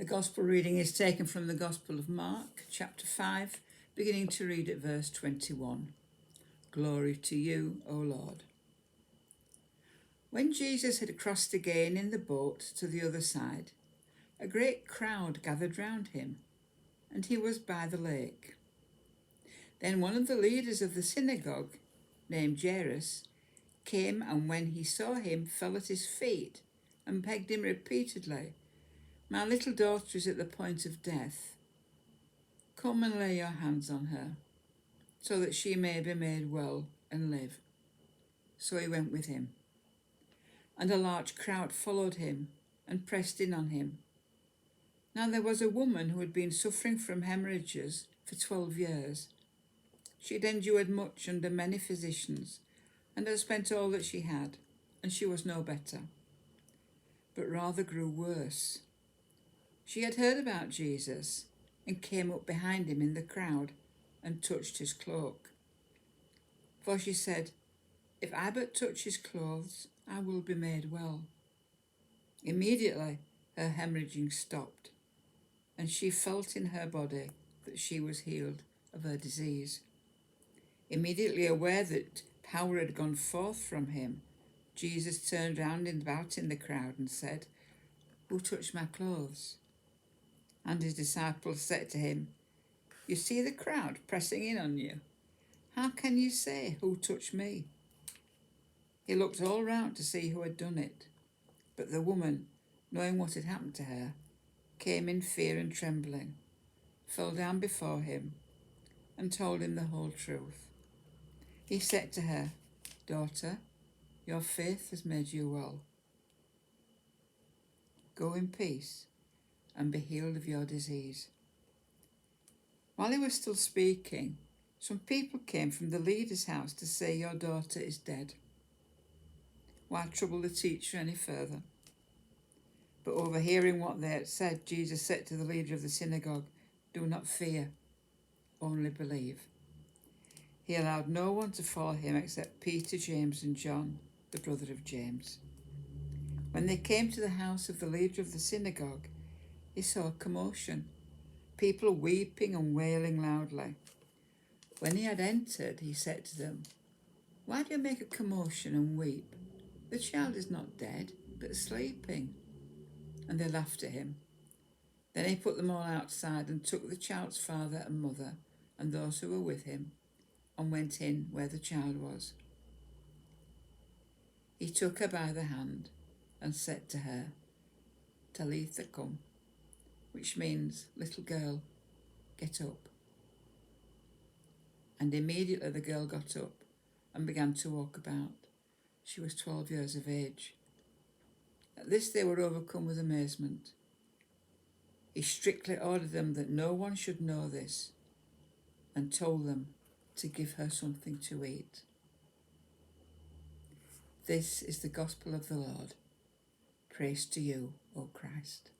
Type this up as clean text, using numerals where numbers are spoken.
The Gospel reading is taken from the Gospel of Mark, chapter 5, beginning to read at verse 21. Glory to you, O Lord. When Jesus had crossed again in the boat to the other side, a great crowd gathered round him, and he was by the lake. Then one of the leaders of the synagogue, named Jairus, came, and when he saw him, fell at his feet and begged him repeatedly, "My little daughter is at the point of death. Come and lay your hands on her, so that she may be made well and live." So he went with him, and a large crowd followed him and pressed in on him. Now there was a woman who had been suffering from hemorrhages for 12 years. She had endured much under many physicians, and had spent all that she had, and she was no better, but rather grew worse. She had heard about Jesus and came up behind him in the crowd and touched his cloak. For she said, "If I but touch his clothes, I will be made well." Immediately her hemorrhaging stopped, and she felt in her body that she was healed of her disease. Immediately aware that power had gone forth from him, Jesus turned round and about in the crowd and said, "Who touched my clothes?" And his disciples said to him, "You see the crowd pressing in on you. How can you say, 'Who touched me?'" He looked all round to see who had done it. But the woman, knowing what had happened to her, came in fear and trembling, fell down before him, and told him the whole truth. He said to her, "Daughter, your faith has made you well. Go in peace and be healed of your disease." While he was still speaking, some people came from the leader's house to say, "Your daughter is dead. Why trouble the teacher any further?" But overhearing what they had said, Jesus said to the leader of the synagogue, "Do not fear, only believe." He allowed no one to follow him except Peter, James, and John, the brother of James. When they came to the house of the leader of the synagogue, he saw a commotion, people weeping and wailing loudly. When he had entered, he said to them, "Why do you make a commotion and weep? The child is not dead, but sleeping." And they laughed at him. Then he put them all outside and took the child's father and mother and those who were with him and went in where the child was. He took her by the hand and said to her, "Talitha cum," which means, "Little girl, get up." And immediately the girl got up and began to walk about. She was 12 years of age. At this they were overcome with amazement. He strictly ordered them that no one should know this, and told them to give her something to eat. This is the gospel of the Lord. Praise to you, O Christ.